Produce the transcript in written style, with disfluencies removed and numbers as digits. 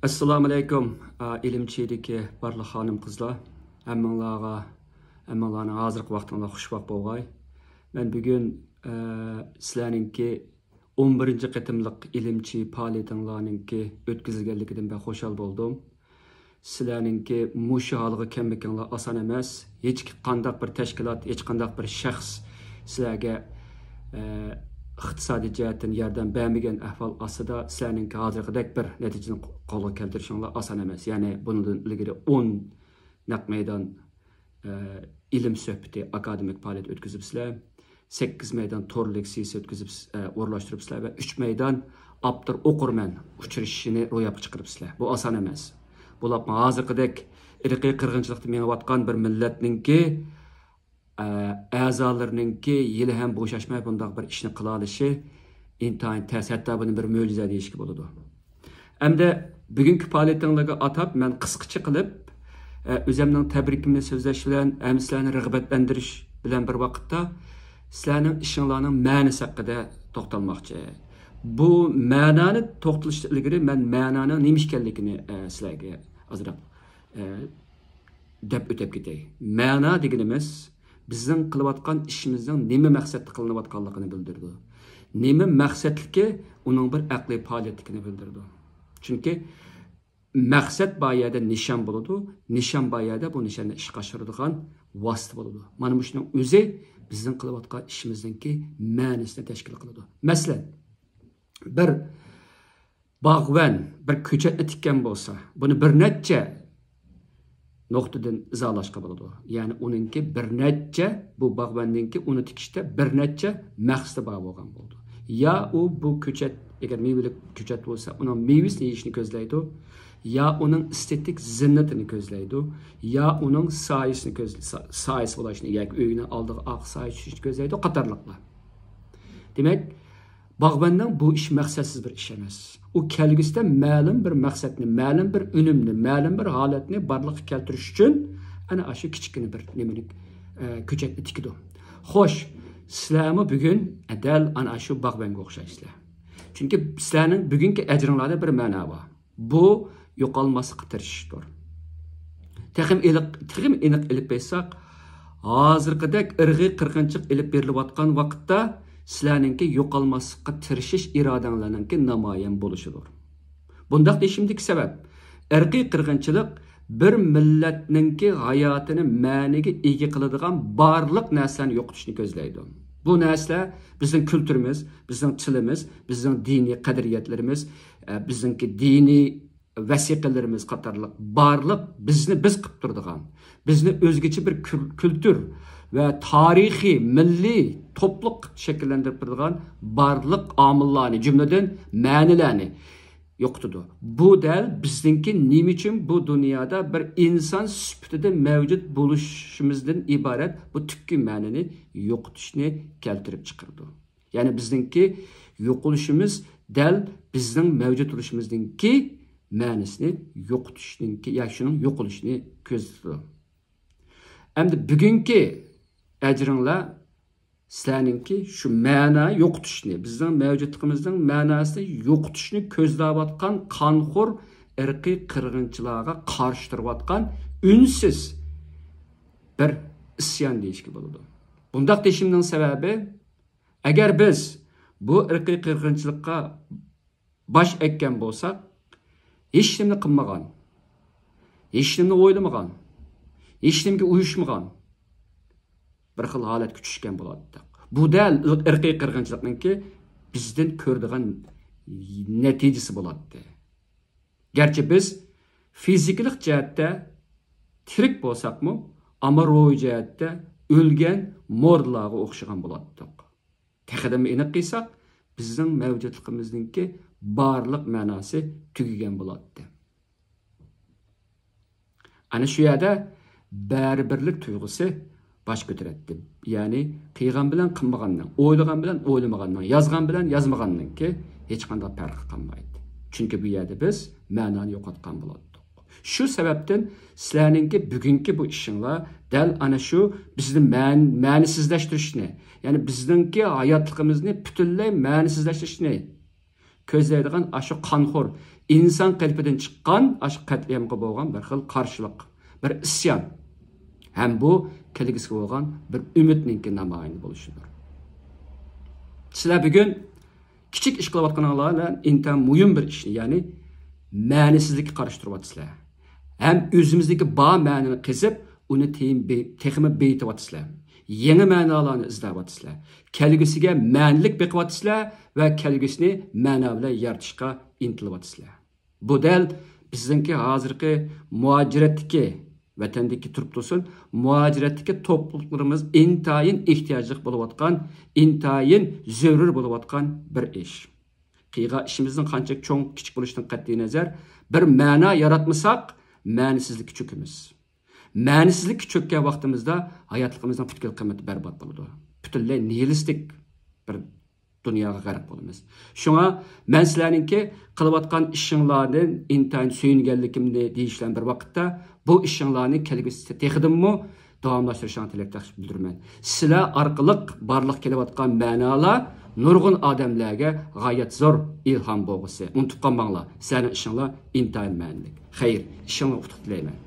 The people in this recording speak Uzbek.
Assalamu alaikum, ilimçideki barlı hanım kızlar. Hammalarning hozirgi vaqtingizda xushvaqt bo'lg'ay. Men bugun sizlarningki 11-qatimliq ilimchi faoliyatinglarningki o'tkazilganligidan ben xushal bo'ldim. Sizlarningki mushu holga kelmakinglar oson emas. Hech qanday bir tashkilot, hech qanday bir shaxs sizlarga iqtisodiy jihatdan yordam bermagan ahvol ostida sizlarning hozirgidek bir natijani qo'lga keltirishinglar oson emas. Ya'ni bundan ilgari 10 naq maydon ilim suhbati akademik faoliyat o'tkazibsizlar, 8 maydon to'r leksiyasi o'tkazib o'rlashtiribsizlar va 3 maydon abdur o'qirman uchrashishini ro'yobga chiqaribsizlar. Bu oson emas. Bular hozirgidek irqiy qirg'inchilikda menayotgan bir millatningki a'zolarininki yili ham bo'shashmay bundoq bir ishni qila olishi intayin ta'sir, hatto buni bir mo'jiza deyishga bo'ladi. Hamda bugungi faoliyatingizga atab men qisqacha qilib o'zimning tabrikimni so'zlash bilan sizlarni rag'batlantirish bilan bir vaqtda sizlarning ishinglarning ma'nosi haqida to'xtalmoqchi. Bu ma'noni to'xtalishdan ilgari men ma'noning nima ekanligini sizlarga ozroq deb o'tib ketay. Ma'no deganimiz bizning qilayotgan ishimizning nima maqsadda qilinayotganligini bildirdi. Nima maqsadligi uning bir aqliy faoliyatligini bildirdi. Chunki maqsad bayada nishon bo'ladi, nishon bayada bu nishonni ishga oshiradigan vosita bo'ladi. Mana bu shuning o'zi bizning qilayotgan ishimizningki ma'nosini tashkil qiladi. Masalan, bir bog'van bir ko'chatni tikkan bo'lsa, buni bir necha nuqtadan izolashga bo'ladi. Ya'ni uningki bir necha bu bog'vanninki uni tikishda bir necha maqsadi bor bo'lgan bo'ldi. Ya u bu ko'chat agar mevali ko'chat bo'lsa, uning mevasini yeyishni ko'zlaydi, ya uning estetik zinnatini ko'zlaydi, ya uning soyasini soyasi bo'lishini, yoki uyini oldiga oq soya tushishni ko'zlaydi, qatorliqlar. Demak, bog'vanning bu ish maqsadsiz bir ish emas. U kelgusida ma'lum bir maqsadni, ma'lum bir unumni, ma'lum bir holatni barliqqa keltirish uchun ana shu kichkina bir nimani ko'chatni tikdi. Xo'sh, sizlarmi bugun dal ana shu bog'vanga o'xshaysizlar. Chunki sizlarning bugungi ajringlarda bir ma'no bor. Bu yo'qolmaslikqa tirishishdir. Texim aniq ilib bersak, hozirgidek irg'iy qirg'inchilik ilib berilayotgan vaqtda sizlarninki yo'qolmaslikqa tirishish irodanglarninki namoyon bo'lishidir. Bundaq deyishimdagi sabab, irqiy qirg'inchilik bir millatninki hayotini ma'niga ega qiladigan barliq narsani yo'qotishni ko'zlaydi. Bu narsalar bizning kulturimiz, bizning tilimiz, bizning diniy qadriyatlarimiz, bizningki diniy vasiqalarimiz qatorliq barliq bizni biz qilib turadigan, bizni o'zgacha bir kultur ve tarihi, milli topluluk şekillendirip turadigan barliq omillarni, cümleden ma'nilarni yo'qotdi. Bu del bizninki nima uchun bu dunyoda bir inson sifatida mavjud bo'lishimizdan iborat bu tukki ma'nini yo'qotishni keltirib chiqardi. Ya'ni bizninki yo'qolishimiz del bizning mavjud bo'lishimizningki ma'nosini yo'qotishninki yoki shuning yo'qolishini ko'zlaydi. Endi bugungi ajringlar sizlarninki shu ma'no yo'qotishni, bizning mavjudligimizning ma'nosini yo'qotishni ko'zlayotgan qonxo'r irqiy qirg'inchilarga qarshi turayotgan unsiz bir isyon deyishga bo'ladi. Bundaq deyishimning sababi, agar biz bu irqiy qirg'inchilikqa bosh ekkan bo'lsak, hech nimani qilmagan, hech nimani o'ylamagan, hech nimaga uyushmagan bir xil holatga tushgan bo'ladi. Bu dal irqiy qirg'inchilikninki bizdan ko'radigan natijasi bo'ladi. Garchi biz fizikalik jihatda tirik bo'lsakmi, ammo ruhiy jihatda o'lgan morlarga o'xshagan bo'ladi. Taqadimni aniq qilsak, bizning mavjudligimizningki barliq ma'nosi tugagan bo'ladi. Ana shu yerda baribirlik tuyg'usi baş götüretti. Yani qiygan bilan qilmaganning, o'ylagan bilan o'ylamaganning, yozgan bilan yozmaganninki hech qanday farq qilmaydi. Chunki bu yerda biz ma'noni yo'qotgan bo'ldik. Shu sababdan sizlarninki bugungi bu ishinglar dal ana shu bizni ma'nisizlashtirishni, ya'ni bizningki hayotligimizni butunlay ma'nisizlashtirishni, ko'zlaydigan aşı qonxo'r inson qalbidan chiqqan aşı qat'iyamga bo'lgan bir xil qarshilik, bir isyon. Ham bu kelgisiga bo'lgan bir umidninki namoyini bo'lishidir. Sizlar bugun kichik ish qilayotganlar bilan intan muhim bir ishni, ya'ni ma'nisizlikka qarshi turyapsizlar. Ham o'zimizdagi bor ma'nini qizib, uni texmi beytiyotsizlar. Yeni ma'nolarni izlayapsizlar. Kelgisiga ma'nilik beqiyapsizlar va kelgisini ma'no bilan yaratishga intilyapsizlar. Bu dal bizningki hozirgi muajiratdagi vatandagi turib tursin, muajiratdagi to'pliklarimiz intayin ehtiyojli bo'layotgan, intayin zarur bo'layotgan bir ish. Qiyg'a ishimizning qancha cho'ng kichik bo'lishidan qat'iy nazar, bir ma'no yaratmasak, ma'nisizlikka cho'kamiz. Ma'nisizlikka cho'kkan vaqtimizda hayotligimizning butkul qiymati barbod bo'ladi. Butunlay nihilistik bir dunyoga g'arq bo'lamiz. Shunga men sizlarningki qilayotgan ishinglardan intayin suyunganligimni deyishlan bir vaqtda bu ishinglarni kelgusida texidimmi davomlashtirishni tilakdosh bildiraman. Sizlar orqali barliq kelayotgan ma'nolar nurg'un odamlarga g'oyat zo'r ilhom bo'lg'isi. Unutib qolmanglar, sizlarning ishinglar intayin ma'nilik. Xayr, ishinglar utuq tilayman.